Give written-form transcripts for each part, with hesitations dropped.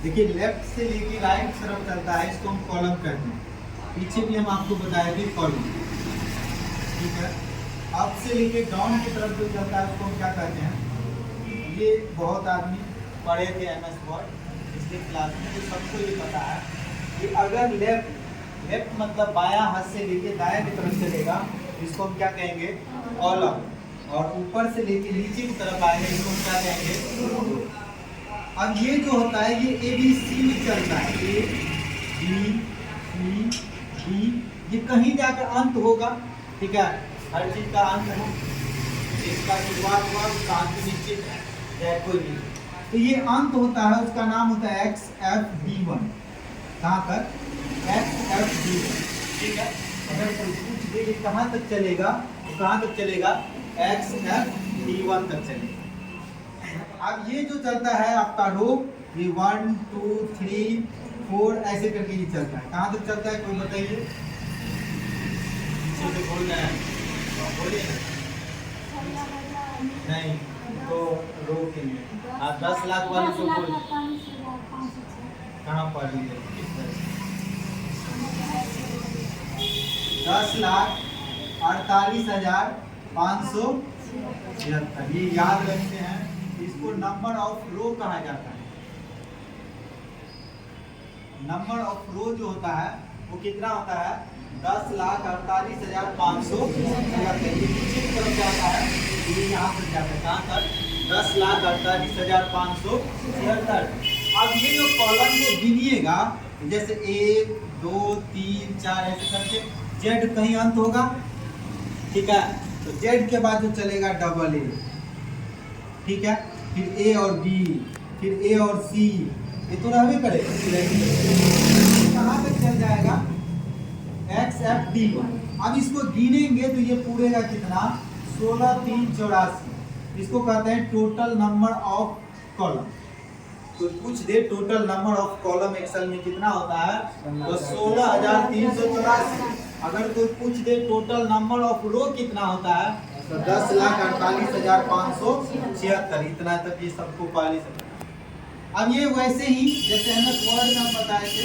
देखिए लेफ्ट से लेके राइट तरफ चलता है, इसको हम कॉलम कहते हैं। पीछे भी हम आपको बताए थे कॉलम, ठीक है। अप से लेके डाउन की तरफ जो चलता है उसको हम क्या कहते हैं। ये बहुत आदमी पढ़े थे MS वर्ड पिछले क्लास में, तो सबको ये पता है कि अगर लेफ्ट मतलब बायां हाथ से लेके दाएं की तरफ चलेगा, इसको हम क्या कहेंगे, कॉलम। और ऊपर से लेके नीचे की तरफ आएगा, इसको हम क्या कहेंगे। अब ये जो होता है ये ABC में चलता है, A B C D, ये कहीं जाकर अंत होगा, ठीक है। हर चीज का अंत है, इसका शुरुआत हुआ उसका अंत निश्चित है, चाहे कोई भी। तो ये अंत होता है, उसका नाम होता है XFD1। कहाँ तक, XFD1, ठीक है। अगर कोई पूछ दे कि कहाँ तक चलेगा, तो कहाँ तक चलेगा, XFD1 तक चलेगा। अब ये जो चलता है आपका रो, ये 1 2 3 4 ऐसे करके ये चलता है। कहाँ तक चलता है कोई बताइए, पीछे से बोल रहे हैं, बोलिए नहीं तो रो के लिए। आप 10 लाख वाले को बोल, कहाँ पढ़ लीजिए, 10,48,576, ये याद रखते हैं। इसको नंबर ऑफ रो कहा जाता है। नंबर ऑफ रो जो होता है वो कितना होता है, 10,48,576। ये नीचे की तरफ जाता है, ये यहाँ पर जाता है, कहाँ तक, 10,48,576। अब ये जो कॉलम को गिनिएगा, जैसे 1 2 3 4 ऐसे करके जेड कहीं अंत होगा, ठीक है। तो जेड के बाद जो चलेगा डबल ए, ठीक है। फिर ए और बी, फिर ए और सी, ये तो रहबे करेगा। कहाँ तक चल जाएगा, XFD1। अब इसको गिनेंगे तो ये पूरेगा कितना, 16 3 84। इसको कहते हैं टोटल नंबर ऑफ कॉलम। तो पूछ दे total number of column Excel में कितना होता है, तो 16,384। अगर कोई पूछ दे टोटल नंबर ऑफ रो कितना होता है, तो 10,48,576। इतना तक ये सबको पहले से। अब ये वैसे ही जैसे MS वर्ड में हम बताए थे,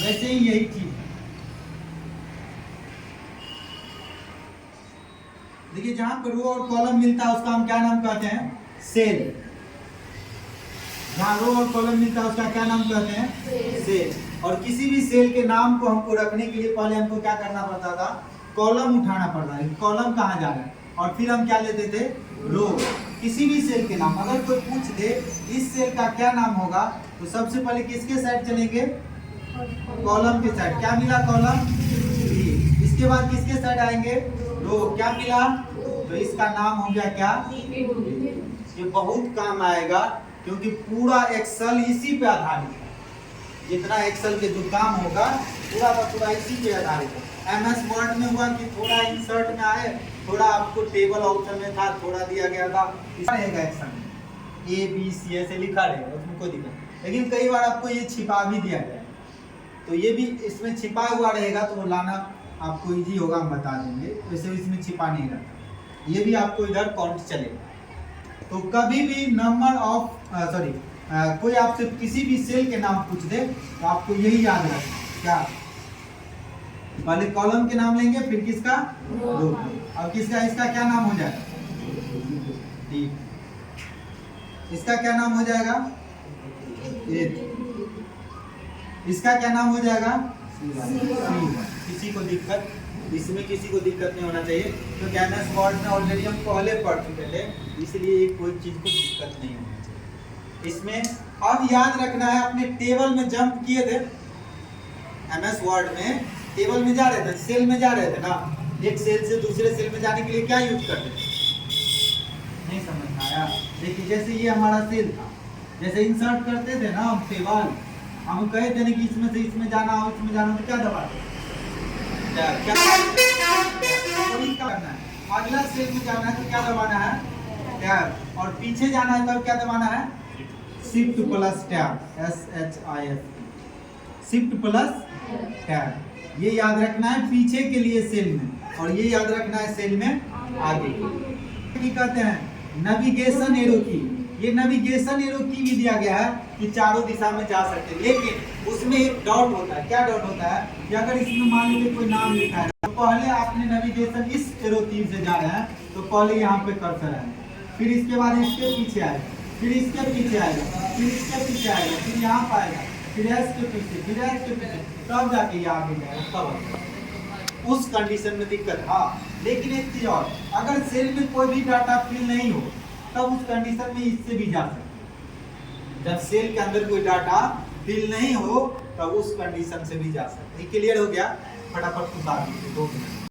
वैसे ही यही चीज है। देखिए जहां पर रो और कॉलम मिलता है उसका हम क्या नाम कहते हैं, सेल। जहां रो और कॉलम मिलता है उसका क्या नाम कहते हैं, सेल। और किसी भी सेल के नाम को हमको रखने के लिए पहले हमको क्या करना पड़ता था, कॉलम उठाना पड़ता है, कॉलम कहाँ जा रहा है, और फिर हम क्या लेते थे, रो। किसी भी सेल के नाम, अगर कोई पूछ दे इस सेल का क्या नाम होगा, तो सबसे पहले किसके साइड चलेंगे, कॉलम के साइड। क्या मिला, कॉलम। इसके बाद किसके साइड आएंगे, रो। क्या मिला, तो इसका नाम हो गया क्या, ये बहुत काम आएगा, क्योंकि पूरा एक्सेल इसी पे आधारित है। जितना एक्सेल के जो काम होगा पूरा का पूरा इसी पे आधारित है। MS वर्ड में हुआ कि थोड़ा इंसर्ट में आए, थोड़ा आपको टेबल ऑप्शन में था, थोड़ा दिया गया था, रहेगा एक्सेल में ABC ऐसे लिखा रहेगा, उसमें कोई दिक्कत। लेकिन कई बार आपको ये छिपा भी दिया गया, तो ये भी इसमें छिपा हुआ रहेगा, तो वो लाना आपको इजी होगा, हम बता देंगे। वैसे इसमें छिपा नहीं रहता, ये भी आपको इधर काउंट चलेगा। तो कभी भी नंबर ऑफ कोई आपसे किसी भी सेल के नाम पूछ दे, तो आपको यही याद रखना, क्या, पहले कॉलम के नाम लेंगे, फिर किसका, रो। अब किसका, इसका क्या नाम हो जाएगा, ठीक। इसका क्या नाम हो जाएगा, इसका क्या नाम हो जाएगा, किसी को दिक्कत, इसमें किसी को दिक्कत नहीं होना चाहिए, तो MS वर्ड में ऑलरेडी हम पहले पढ़ चुके थे, इसलिए कोई चीज को दिक्कत नहीं होनी चाहिए इसमें। अब याद रखना है, अपने टेबल में जंप किए थे, MS वर्ड में टेबल में जा रहे थे, सेल में जा रहे थे ना, एक सेल से दूसरे सेल में जाने के लिए क्या यूज करते थे, नहीं समझ में आया। देखिए जैसे ये हमारा सेल था, जैसे इंसर्ट करते थे ना हम टेबल, हम कहे थे कि इसमें से इसमें जाना हो, इसमें जाना हो, तो क्या दबाते, क्या करना है, अगला सेल में जाना है तो क्या दबाना है, टैब। और पीछे जाना है तब क्या दबाना है, shift plus tab, SHIFT, shift plus tab. ये याद रखना है पीछे के लिए सेल में, और ये याद रखना है सेल में आगे की। कहते हैं नेविगेशन एरो की, ये नेविगेशन एरो की भी दिया गया है कि चारों दिशा में जा सकते हैं, लेकिन उसमें एक डॉट होता है। क्या डॉट होता है कि अगर इसमें मान लीजिए कोई नाम लिखा है तो पहले आपने नेविगेशन इस एरो तीर से जा रहे हैं तो पहले यहाँ पे कर्सर है, फिर इसके बाद इसके पीछे आएगा, फिर इसके पीछे आएगा, फिर इसके पीछे आएगा, फिर यहाँ पर आएगा, फिर एस के पीछे, फिर एस के पीछे, तब जाके ये आगे जाएगा। तब उस कंडीशन में दिक्कत। हाँ, लेकिन एक चीज और, अगर सेल में कोई भी डाटा फिल नहीं हो तब उस कंडीशन में इससे भी जा सकते हैं। जब सेल के अंदर कोई डाटा फिल नहीं हो तब उस कंडीशन से भी जा सकते हैं। क्लियर हो गया? फटाफट उतार दीजिए 2 मिनट।